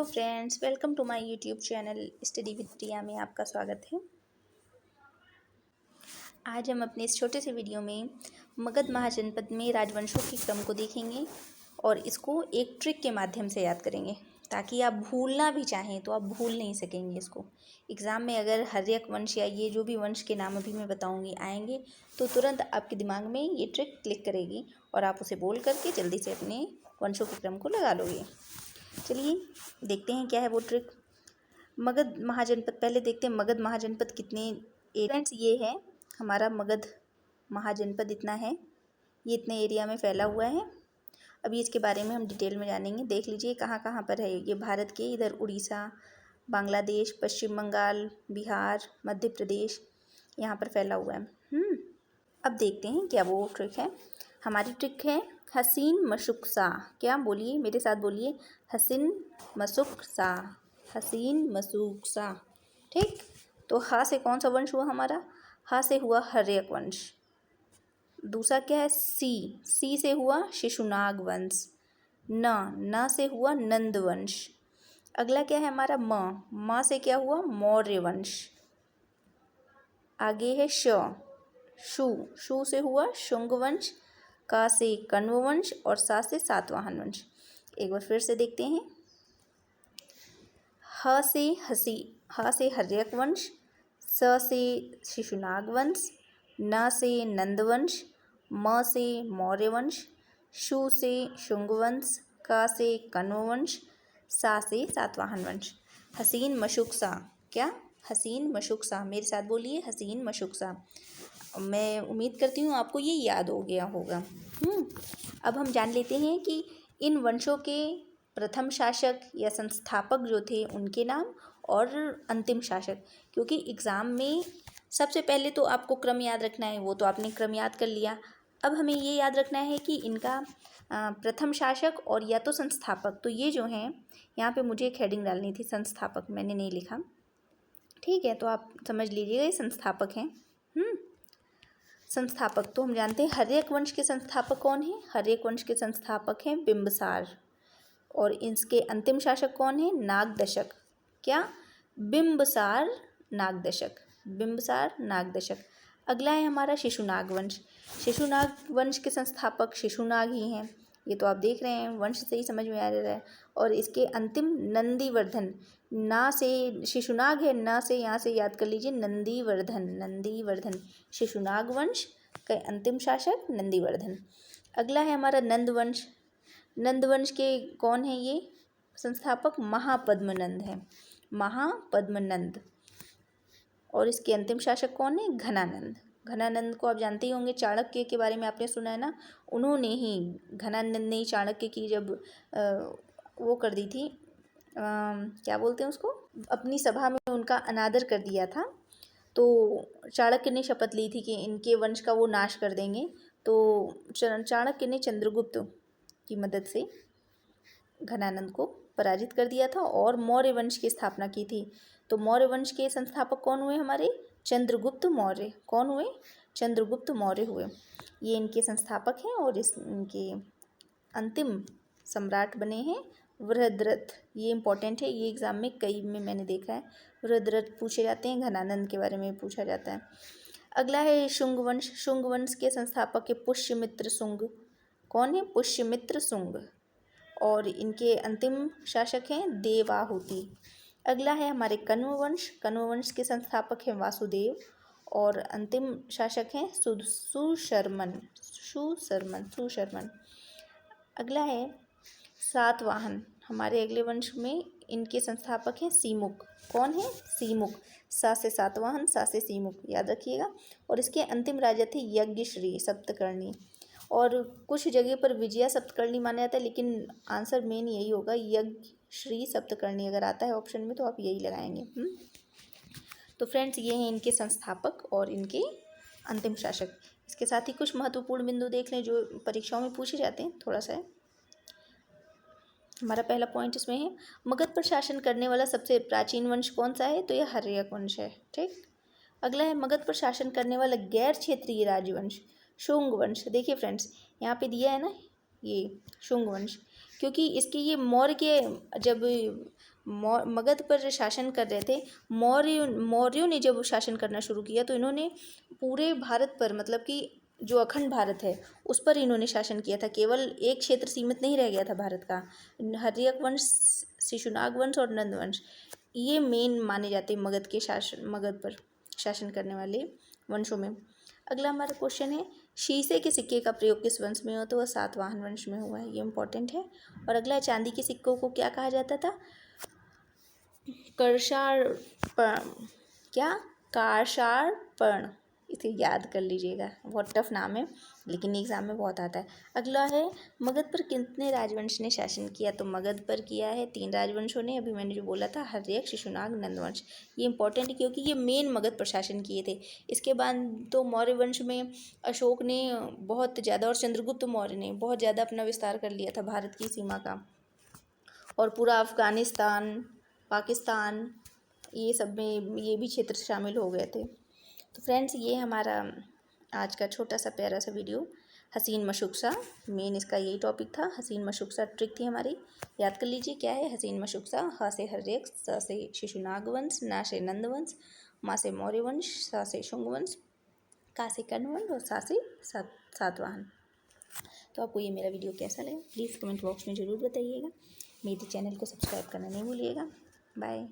Hello friends, welcome to my YouTube channel study with Priya में आपका स्वागत है। आज हम अपने इस छोटे से वीडियो में मगध महाजनपद में राजवंशों के क्रम को देखेंगे और इसको एक ट्रिक के माध्यम से याद करेंगे ताकि आप भूलना भी चाहें तो आप भूल नहीं सकेंगे इसको। एग्ज़ाम में अगर हर्यक वंश या ये जो भी वंश के नाम अभी मैं बताऊंगी आएंगे तो तुरंत आपके दिमाग में ये ट्रिक क्लिक करेगी और आप उसे बोल करके जल्दी से अपने वंशों के क्रम को लगा लोगे। चलिए देखते हैं क्या है वो ट्रिक। मगध महाजनपद, पहले देखते हैं मगध महाजनपद कितने फ्रेंड्स, ये है हमारा मगध महाजनपद, इतना है, ये इतने एरिया में फैला हुआ है। अभी इसके बारे में हम डिटेल में जानेंगे। देख लीजिए कहाँ कहाँ पर है ये भारत के, इधर उड़ीसा, बांग्लादेश, पश्चिम बंगाल, बिहार, मध्य प्रदेश, यहाँ पर फैला हुआ है। अब देखते हैं क्या वो ट्रिक है। हमारी ट्रिक है हसीन मशुक सा। क्या बोलिए, मेरे साथ बोलिए, हसीन मशुक सा, हसीन मशुक सा। ठीक, तो हा से कौन सा वंश हुआ हमारा? हा से हुआ हर्यक वंश। दूसरा क्या है? सी से हुआ शिशुनाग वंश। न से हुआ नंद वंश। अगला क्या है हमारा? म से क्या हुआ? मौर्य वंश। आगे है शु से हुआ शुंग वंश। का से कण्व वंश और सा से सातवाहन वंश। एक बार फिर से देखते हैं। ह से हर्यक वंश, स से शिशुनाग वंश, न से नंद वंश, म से मौर्य वंश, शु से शुंग वंश, का से कण्व वंश, सा से सातवाहन वंश। हसीन मशुक सा। क्या? हसीन मशुक सा। मेरे साथ बोलिए, हसीन मशुक सा। मैं उम्मीद करती हूँ आपको ये याद हो गया होगा। अब हम जान लेते हैं कि इन वंशों के प्रथम शासक या संस्थापक जो थे उनके नाम और अंतिम शासक, क्योंकि एग्ज़ाम में सबसे पहले तो आपको क्रम याद रखना है, वो तो आपने क्रम याद कर लिया। अब हमें ये याद रखना है कि इनका प्रथम शासक और या तो संस्थापक। तो ये जो हैं, यहाँ पे मुझे एक हेडिंग डालनी थी, संस्थापक मैंने नहीं लिखा, ठीक है, तो आप समझ लीजिएगा ये संस्थापक हैं। संस्थापक तो हम जानते हैं हर्यक वंश के संस्थापक कौन है? हर्यक वंश के संस्थापक हैं बिंबसार। और इसके अंतिम शासक कौन है? नागदशक। क्या? बिंबसार नागदशक, बिंबसार नागदशक। अगला है हमारा शिशुनाग वंश। शिशुनाग वंश के संस्थापक शिशुनाग ही हैं, ये तो आप देख रहे हैं, वंश से ही समझ में आ रहा है। और इसके अंतिम नंदीवर्धन, ना से शिशुनाग है, ना से यहाँ से याद कर लीजिए नंदीवर्धन, नंदीवर्धन। शिशुनाग वंश का अंतिम शासक नंदीवर्धन। अगला है हमारा नंदवंश। नंदवंश के कौन है ये संस्थापक? महापद्मनंद है, महापद्मनंद। और इसके अंतिम शासक कौन है? घनानंद। घनानंद को आप जानते ही होंगे, चाणक्य के बारे में आपने सुना है ना, उन्होंने ही, घनानंद ने ही चाणक्य की जब वो कर दी थी, क्या बोलते हैं उसको, अपनी सभा में उनका अनादर कर दिया था, तो चाणक्य ने शपथ ली थी कि इनके वंश का वो नाश कर देंगे। तो चाणक्य ने चंद्रगुप्त की मदद से घनानंद को पराजित कर दिया था और मौर्य वंश की स्थापना की थी। तो मौर्य वंश के संस्थापक कौन हुए हमारे? चंद्रगुप्त मौर्य। कौन हुए? चंद्रगुप्त मौर्य हुए। ये इनके संस्थापक हैं और इनके अंतिम सम्राट बने हैं वृहद्रथ। ये इंपॉर्टेंट है, ये एग्जाम में कई में मैंने देखा है, वृहद्रथ पूछे जाते हैं, घनानंद के बारे में पूछा जाता है। अगला है शुंग वंश। शुंग वंश के संस्थापक है पुष्यमित्र शुंग। कौन है? पुष्यमित्र शुंग। और इनके अंतिम शासक हैं देवाहुति। अगला है हमारे कण्व वंश। कण्व वंश के संस्थापक हैं वासुदेव और अंतिम शासक हैं सुशर्मन। अगला है सातवाहन। हमारे अगले वंश में इनके संस्थापक हैं सीमुख। कौन है? सीमुख। सा से सातवाहन, सा से सीमुख, याद रखिएगा। और इसके अंतिम राजा थे यज्ञश्री सप्तकर्णी। और कुछ जगह पर विजया सप्तकर्णी माना जाता है, लेकिन आंसर मेन यही होगा, यज्ञश्री सप्तकर्णी अगर आता है ऑप्शन में तो आप यही लगाएंगे। तो फ्रेंड्स, ये हैं इनके संस्थापक और इनके अंतिम शासक। इसके साथ ही कुछ महत्वपूर्ण बिंदु देख लें जो परीक्षाओं में पूछे जाते हैं, थोड़ा सा है। हमारा पहला पॉइंट इसमें है, मगध पर शासन करने वाला सबसे प्राचीन वंश कौन सा है? तो यह हर्यक वंश है। ठीक। अगला है मगध पर शासन करने वाला गैर क्षेत्रीय राजवंश शुंग वंश। देखिए फ्रेंड्स, यहाँ पे दिया है ना ये शुंग वंश, क्योंकि इसके ये मौर्य के जब मगध पर शासन कर रहे थे, मौर्यों ने जब शासन करना शुरू किया तो इन्होंने पूरे भारत पर, मतलब कि जो अखंड भारत है उस पर इन्होंने शासन किया था। केवल एक क्षेत्र सीमित नहीं रह गया था भारत का। हर्यक वंश, शिशुनाग वंश और नंद वंश ये मेन माने जाते हैं मगध पर शासन करने वाले वंशों में। अगला हमारा क्वेश्चन है, शीशे के सिक्के का प्रयोग किस वंश में हो? तो वह सातवाहन वंश में हुआ है, ये इंपॉर्टेंट है। और अगला, चांदी के सिक्कों को क्या कहा जाता था? कार्षार्पण। इसे याद कर लीजिएगा, बहुत टफ नाम है लेकिन एग्जाम में बहुत आता है। अगला है, मगध पर कितने राजवंश ने शासन किया? तो मगध पर किया है 3 राजवंशों ने, अभी मैंने जो बोला था हर्यक, शिशुनाग, नंदवंश। ये इंपॉर्टेंट है क्योंकि ये मेन मगध पर शासन किए थे। इसके बाद तो मौर्य वंश में अशोक ने बहुत ज़्यादा और चंद्रगुप्त मौर्य ने बहुत ज़्यादा अपना विस्तार कर लिया था भारत की सीमा का, और पूरा अफ़गानिस्तान, पाकिस्तान, ये सब में ये भी क्षेत्र शामिल हो गए थे। तो फ्रेंड्स, ये हमारा आज का छोटा सा प्यारा सा वीडियो, हसीन मशुक़सा, मेन इसका यही टॉपिक था। हसीन मशुक़सा ट्रिक थी हमारी, याद कर लीजिए क्या है हसीन मशुक़सा। ह से हर्यक, स से शिशुनाग वंश, न से नंद वंश, म से मौर्य वंश, स से शुंग वंश, का से कर्ण वंश और सा से सातवाहन। तो आपको ये मेरा वीडियो कैसा लगा प्लीज़ कमेंट बॉक्स में ज़रूर बताइएगा। मेरे चैनल को सब्सक्राइब करना नहीं भूलिएगा। बाय।